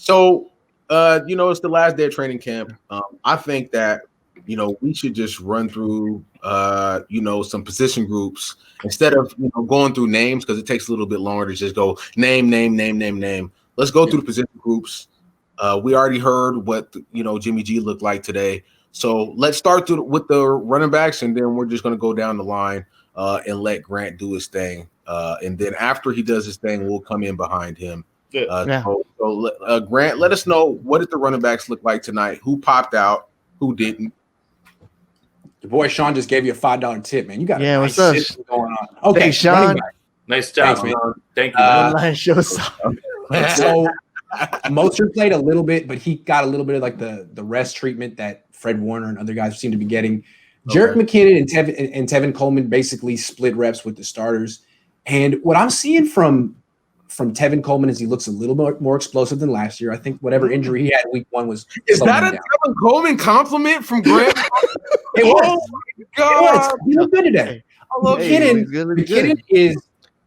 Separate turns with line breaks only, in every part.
So, it's the last day of training camp. I think that, we should just run through, some position groups instead of, going through names because it takes a little bit longer to just go name. Let's go through the position groups. We already heard what, Jimmy G looked like today. So let's start with the running backs, and then we're just going to go down the line and let Grant do his thing. And then after he does his thing, we'll come in behind him. So Grant, let us know, what did the running backs look like tonight? Who popped out? Who didn't?
Your boy Sean just gave you a $5 tip, man. You got
a nice system
going on. Okay,
thanks, Sean.
Nice job,
man.
Thank you.
Nice show.
So Mostert played a little bit, but he got a little bit of like the rest treatment that Fred Warner and other guys seem to be getting. Jerick McKinnon and Tevin Coleman basically split reps with the starters. And what I'm seeing from Tevin Coleman is he looks a little bit more explosive than last year. I think whatever injury he had in week 1 was.
Is that a Tevin Coleman compliment from Grant?
It was. Oh my God. He looked good today. McKinnon is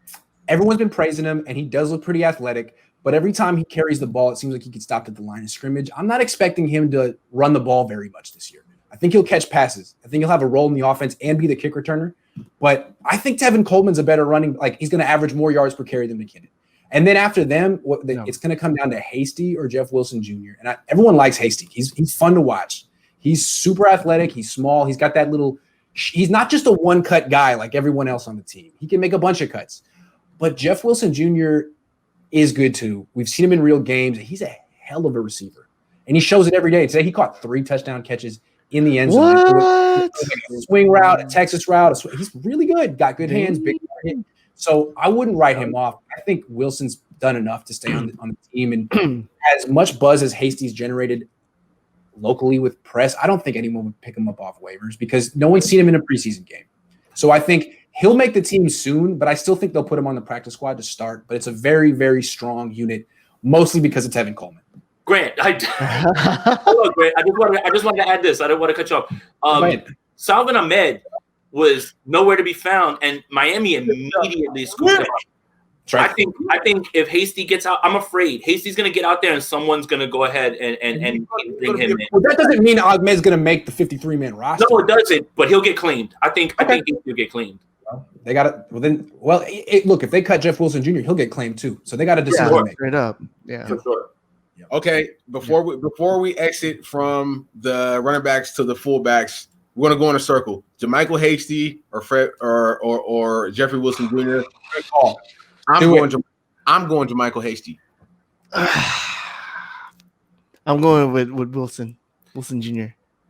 – everyone's been praising him, and he does look pretty athletic. But every time he carries the ball, it seems like he gets stopped at the line of scrimmage. I'm not expecting him to run the ball very much this year. I think he'll catch passes. I think he'll have a role in the offense and be the kick returner. But I think Tevin Coleman's a better running – like he's going to average more yards per carry than McKinnon. And then after them, it's going to come down to Hasty or Jeff Wilson Jr. And everyone likes Hasty. He's fun to watch. He's super athletic. He's small. He's got that little – he's not just a one-cut guy like everyone else on the team. He can make a bunch of cuts. But Jeff Wilson Jr. is good too. We've seen him in real games. He's a hell of a receiver. And he shows it every day. Today he caught 3 touchdown catches in the end zone. What? A swing route, a Texas route. He's really good. Got good hands, big target. So I wouldn't write him off. I think Wilson's done enough to stay on the team. And as much buzz as Hasty's generated locally with press, I don't think anyone would pick him up off waivers because no one's seen him in a preseason game. So I think he'll make the team soon, but I still think they'll put him on the practice squad to start. But it's a very, very strong unit, mostly because of Tevin Coleman.
Grant, hold on, Grant. I just wanted to add this. I don't want to cut you off. Salvin Ahmed was nowhere to be found, and Miami immediately scooped him up. I think if Hasty gets out, I'm afraid Hasty's going to get out there and someone's going to go ahead and bring him in.
Well, that doesn't mean Ahmed's going to make the 53-man roster.
No, it doesn't. But he'll get claimed. I think he'll get claimed.
They got to. Look, if they cut Jeff Wilson Jr., he'll get claimed too. So they got to decide to make.
Straight up, yeah.
For sure.
Okay, before we exit from the running backs to the fullbacks, we're gonna go in a circle. JaMycal Hasty or Fred or Jeffrey Wilson Jr. I'm going JaMycal Hasty.
I'm going with Wilson Jr.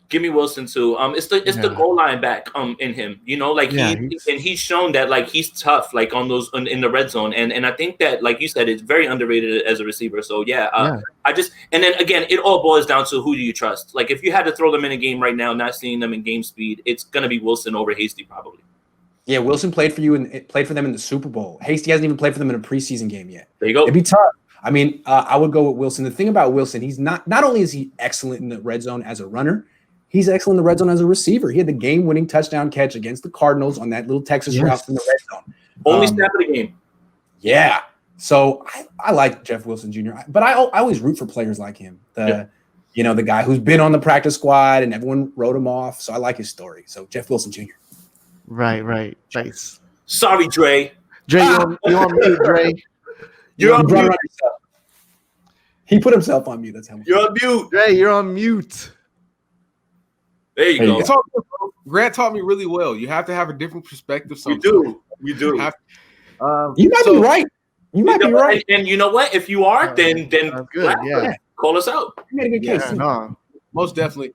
Give me Wilson too. It's the goal line back in him. He's shown that like he's tough like on those in the red zone and I think that like you said it's very underrated as a receiver. So I just and then again it all boils down to who do you trust. Like if you had to throw them in a game right now, not seeing them in game speed, it's gonna be Wilson over Hasty probably.
Yeah, Wilson played for you and played for them in the Super Bowl. Hasty hasn't even played for them in a preseason game yet.
There you go.
It'd be tough. I mean, I would go with Wilson. The thing about Wilson, he's not only is he excellent in the red zone as a runner. He's excellent in the red zone as a receiver. He had the game-winning touchdown catch against the Cardinals on that little Texas route in the red zone.
Only snap of the game.
Yeah. So I like Jeff Wilson Jr. But I always root for players like him. The guy who's been on the practice squad and everyone wrote him off. So I like his story. So Jeff Wilson Jr.
Right. Nice.
Sorry, Trey.
Trey, you on mute, Trey.
You're on mute.
He put himself on mute. That's how much.
You're on mute.
Trey, you're on mute.
There you go.
Grant taught me really well. You have to have a different perspective.
We do.
You might be right. You might be right.
And you know what? If you are, then
good. Yeah.
Call us out.
You made a good case.
Most definitely.